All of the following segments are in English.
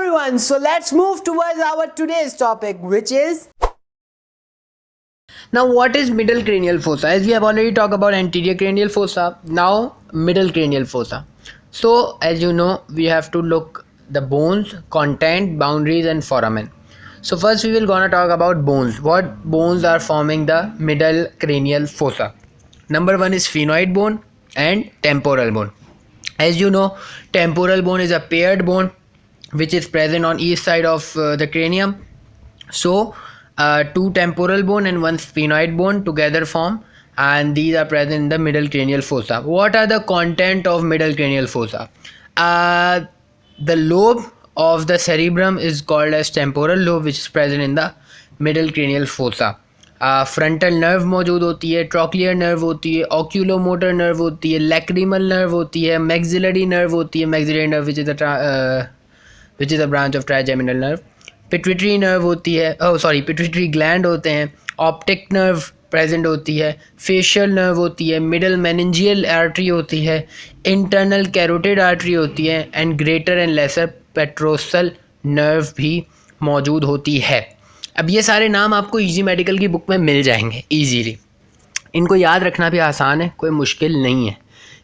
everyone, so let's move towards our today's topic, which is now what is middle cranial fossa. As we have already talked about anterior cranial fossa, now middle cranial fossa. So as you know, we have to look the bones, content, boundaries and foramen. So first we will gonna talk about bones. What bones are forming the middle cranial fossa? Number one is sphenoid bone and temporal bone. As you know, temporal bone is a paired bone which is present on each side of the cranium. So two temporal bone and one sphenoid bone together form, and these are present in the middle cranial fossa. What are the content of middle cranial fossa? The lobe of the cerebrum is called as temporal lobe, which is present in the middle cranial fossa. Frontal nerve मौजूद होती है, trochlear nerve होती है, oculomotor nerve होती है, lacrimal nerve होती है, maxillary nerve होती है, maxillary nerve which is a branch of trigeminal nerve, pituitary nerve होती है, पिट्यूटरी ग्लैंड होते हैं, ऑप्टिक नर्व प्रेजेंट होती है, फेशियल नर्व होती है, मिडल मेनिंजियल आर्टरी होती है, इंटरनल कैरोटिड आर्टरी होती है and greater and lesser petrosal nerve भी मौजूद होती है. अब ये सारे नाम आपको इजी मेडिकल की बुक में मिल जाएंगे इजीली. इनको याद रखना भी आसान है, कोई मुश्किल नहीं है.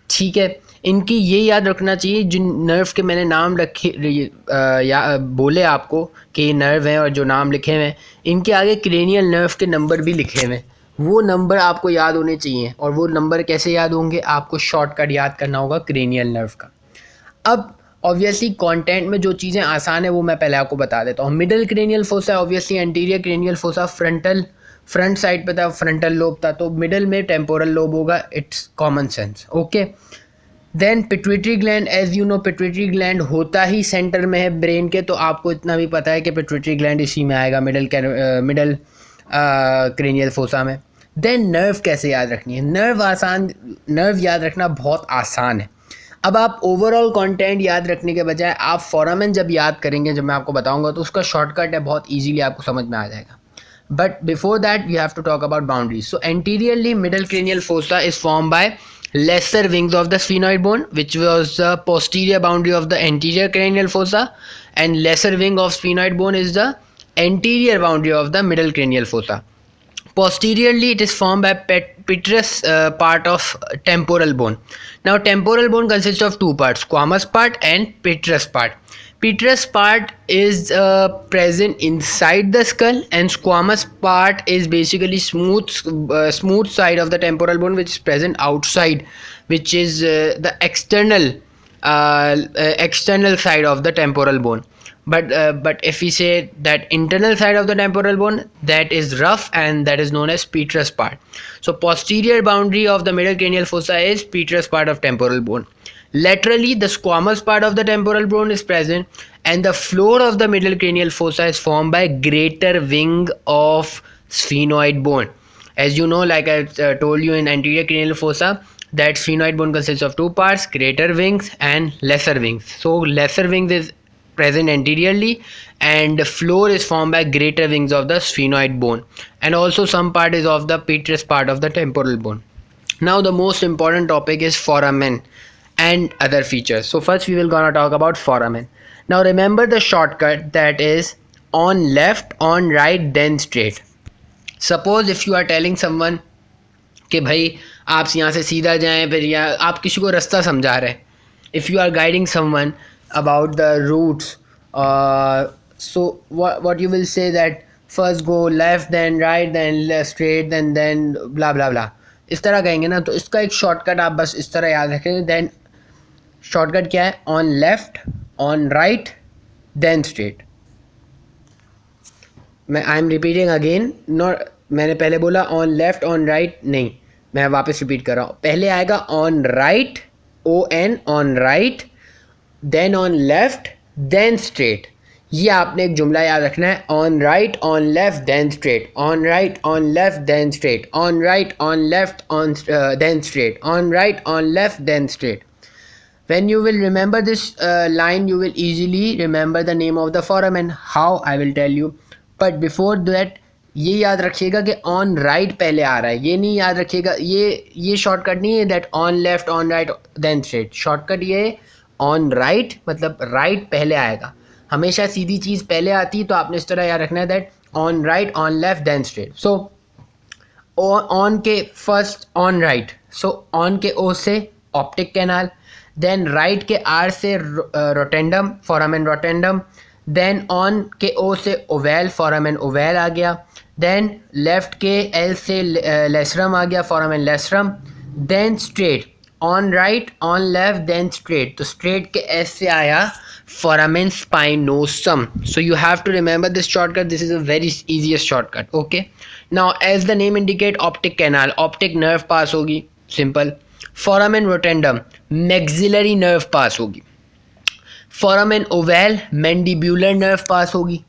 ठीक है, इनकी ये याद रखना चाहिए जिन नर्व के मैंने नाम रखे बोले आपको कि नर्व हैं और जो नाम लिखे हुए हैं, इनके आगे क्रेनियल नर्व के नंबर भी लिखे हुए हैं. वो नंबर आपको याद होने चाहिए. और वो नंबर कैसे याद होंगे? आपको शॉर्टकट याद करना होगा क्रेनियल नर्व का. अब ऑब्वियसली कंटेंट में जो चीज़ें आसान है वो मैं पहले आपको बता देता हूँ. Middle cranial fossa obviously anterior cranial fossa front side पे था, फ्रंटल लोब था, तो मिडिल में टेम्पोरल लोब होगा. It's common sense. Okay, then pituitary gland. As you know pituitary gland होता ही सेंटर में है ब्रेन के, तो आपको इतना भी पता है कि पिट्यूटरी ग्लैंड इसी में आएगा मिडिल क्रेनियल फोसा में. देन नर्व कैसे याद रखनी है? नर्व याद रखना बहुत आसान है. अब आप ओवरऑल कंटेंट याद रखने के बजाय आप फोरामेन जब याद करेंगे, जब मैं आपको बताऊंगा, तो उसका शॉर्टकट है, बहुत इजीली आपको समझ में आ जाएगा. But before that we have to talk about boundaries. So anteriorly middle cranial fossa is form by lesser wings of the sphenoid bone, which was the posterior boundary of the anterior cranial fossa, and lesser wing of sphenoid bone is the anterior boundary of the middle cranial fossa. Posteriorly it is formed by petrous part of temporal bone. Now temporal bone consists of two parts, squamous part and petrous part. Petrous part is present inside the skull, and squamous part is basically smooth side of the temporal bone, which is present outside, which is the external side of the temporal bone. But if we say that internal side of the temporal bone, that is rough and that is known as petrous part. So posterior boundary of the middle cranial fossa is petrous part of temporal bone. Laterally, the squamous part of the temporal bone is present, and the floor of the middle cranial fossa is formed by greater wing of sphenoid bone. As you know, like I told you in anterior cranial fossa, that sphenoid bone consists of two parts, greater wings and lesser wings. So lesser wings is present anteriorly, and the floor is formed by greater wings of the sphenoid bone, and also some part is of the petrous part of the temporal bone. Now the most important topic is foramen and other features. So first we will gonna talk about foramen. Now remember the shortcut, that is on left, on right, then straight. Suppose if you are telling someone कि भाई आप यहाँ से सीधा जाएं, फिर या आप किसी को रास्ता समझा रहे हैं, if you are guiding someone about the routes, so what you will say that first go left, then right, then straight, then blah blah blah. इस तरह कहेंगे ना, तो इसका एक शॉर्टकट आप बस इस तरह याद रखें. देन शॉर्टकट क्या है? On left, on right, then straight. I am repeating again. Not, मैंने पहले बोला ऑन लेफ्ट, ऑन राइट नहीं, मैं वापस रिपीट कर रहा हूँ. पहले आएगा on right, ON, on right, then on left, then straight. ये आपने एक जुमला याद रखना है. On right, on left, then straight. On right, on left, then straight. On right, on left, then straight. On right, on left, then straight. When you will remember this line, you will easily remember the name of the foramen. How? I will tell you. But before that, ये याद रखिएगा कि on right पहले आ रहा है. ये नहीं याद रखिएगा, ये शॉर्टकट नहीं है that on left, on right, then straight. Shortcut ये ऑन राइट मतलब राइट पहले आएगा. हमेशा सीधी चीज़ पहले आती है, तो आपने इस तरह याद रखना है that on right, on left, then straight. So on के first on right, so on के ओ से ऑप्टिक कैनाल, देन राइट के आर से rotundum, foramen rotundum, then on के ओ से ओवेल, फोरामेन ओवेल आ गया, देन लेफ्ट के L से लेसरम आ गया, foramen lacerum, then straight, on right, on left, then straight. तो स्ट्रेट के एस से आया foramen spinosum. So you have to remember this shortcut. This is a very easiest shortcut. Okay, now as the name indicate, optic canal, optic nerve pass होगी, simple. Foramen rotundum, maxillary nerve pass होगी. Foramen ovale, mandibular nerve pass होगी.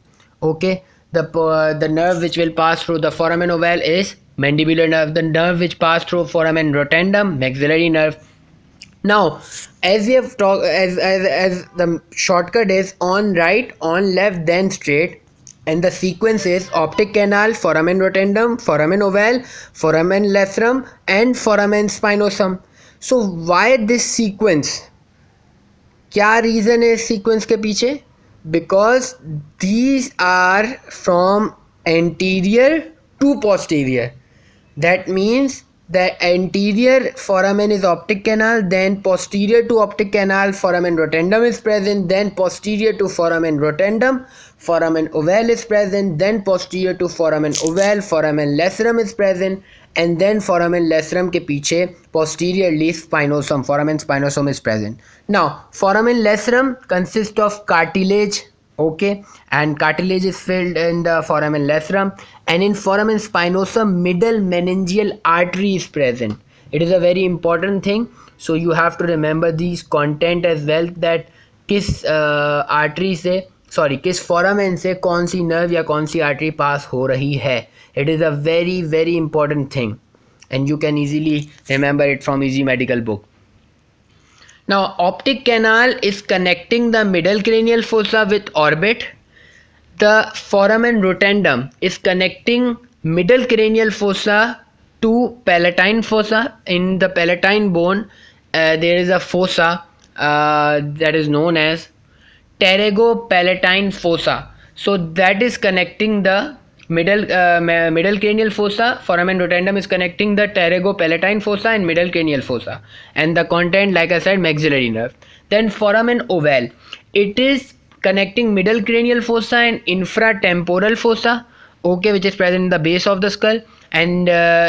Okay, the nerve which will pass through the foramen ovale is mandibular nerve. The nerve which pass through foramen rotundum, maxillary nerve. Now, as we have talked, as the shortcut is on right, on left, then straight, and the sequence is optic canal, foramen rotundum, foramen ovale, foramen lacerum, and foramen spinosum. So why this sequence? क्या reason है इस sequence के पीछे? Because these are from anterior to posterior. That means the anterior foramen is optic canal, then posterior to optic canal foramen rotundum is present, then posterior to foramen rotundum foramen ovale is present, then posterior to foramen ovale foramen lacerum is present, and then foramen lacerum के पीछे posteriorly spinosum, foramen spinosum is present. Now foramen lacerum consists of cartilage. Okay, and cartilage is filled in the foramen lacerum, and in foramen spinosum middle meningeal artery is present. It is a very important thing, so you have to remember these content as well, that किस artery से, sorry किस foramen से कौन सी nerve या कौन सी artery पास हो रही है. It is a very very important thing, and you can easily remember it from easy medical book. Now optic canal is connecting the middle cranial fossa with orbit. The foramen rotundum is connecting middle cranial fossa to palatine fossa. In the palatine bone there is a fossa that is known as pterygopalatine fossa. So that is connecting the middle cranial fossa. Foramen rotundum is connecting the pterygopalatine fossa and middle cranial fossa, and the content, like I said, maxillary nerve. Then foramen ovale, it is connecting middle cranial fossa and infratemporal fossa, okay, which is present in the base of the skull, and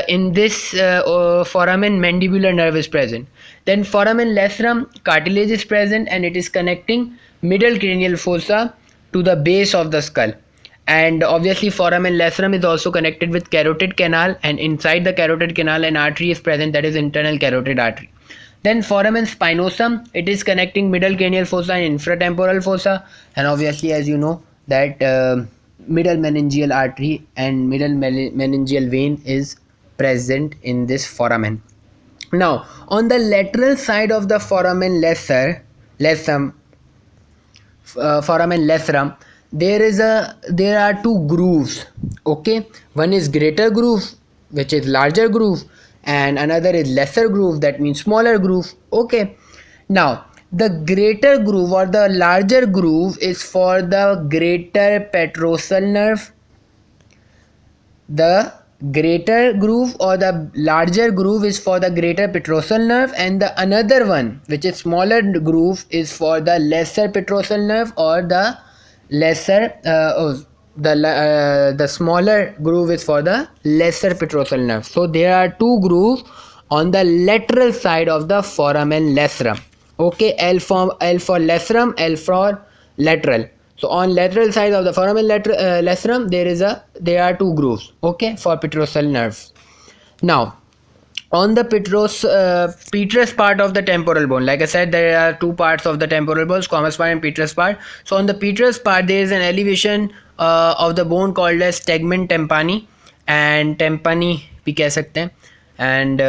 in this foramen mandibular nerve is present. Then foramen lacerum, cartilage is present, and it is connecting middle cranial fossa to the base of the skull. And obviously foramen lacerum is also connected with carotid canal, and inside the carotid canal an artery is present, that is internal carotid artery. Then foramen spinosum, it is connecting middle cranial fossa and infratemporal fossa, and obviously as you know that middle meningeal artery and middle meningeal vein is present in this foramen. Now on the lateral side of the foramen foramen lacerum, there are two grooves. Okay, one is greater groove, which is larger groove, and another is lesser groove, that means smaller groove. Okay, now the greater groove or the larger groove is for the greater petrosal nerve. The greater groove or the larger groove is for the greater petrosal nerve, and the another one, which is smaller groove, is for the lesser petrosal nerve, or the lesser the smaller groove is for the lesser petrosal nerve. So there are two grooves on the lateral side of the foramen lacerum. Okay, L for lacerum, L for lateral. So on lateral side of the foramen lacerum there are two grooves, okay, for petrosal nerves. Now on the petrous part of the temporal bone, like I said, there are two parts of the temporal bones, common part and petrous part. So on the petrous part there is an elevation of the bone called as tegmen tympani, and tympani भी कह सकते हैं. And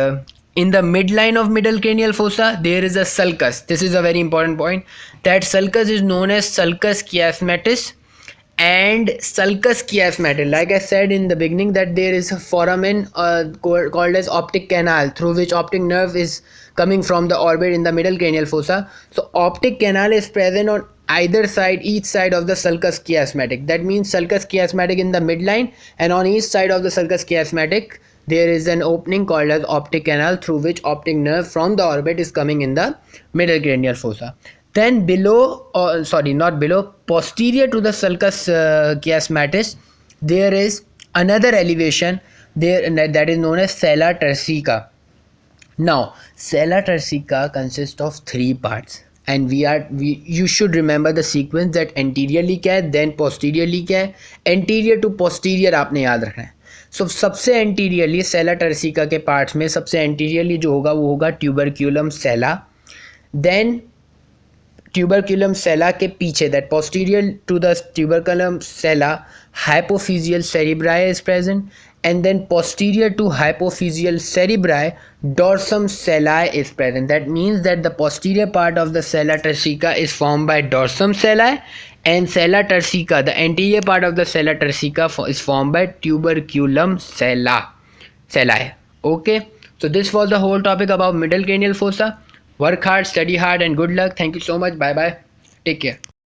in the midline of middle cranial fossa there is a sulcus. This is a very important point. That sulcus is known as sulcus chiasmatis and sulcus chiasmatis. Like I said in the beginning that there is a foramen called as optic canal, through which optic nerve is coming from the orbit in the middle cranial fossa. So optic canal is present on either side, each side of the sulcus chiasmatic. That means sulcus chiasmatic in the midline, and on each side of the sulcus chiasmatic there is an opening called as optic canal, through which optic nerve from the orbit is coming in the middle cranial fossa. Then below, or sorry, not below, posterior to the sulcus chiasmatis, there is another elevation there, that is known as sella turcica. Now, sella turcica consists of three parts, and you should remember the sequence, that anteriorly क्या है, then posteriorly क्या है, anterior to posterior आपने याद रखना है. So सबसे anteriorly sella turcica के parts में सबसे anteriorly जो होगा वो होगा tuberculum sella. Then tuberculum sella के पीछे, that posterior to the tuberculum sella, hypophyseal cerebri is present, and then posterior to hypophyseal cerebri, dorsum sellae is present. That means that the posterior part of the sella turcica is formed by dorsum sellae, and sella turcica, the anterior part of the sella turcica, is formed by tuberculum sellae. Okay, so this was the whole topic about middle cranial fossa. Work hard, study hard, and good luck. Thank you so much. Bye bye. Take care.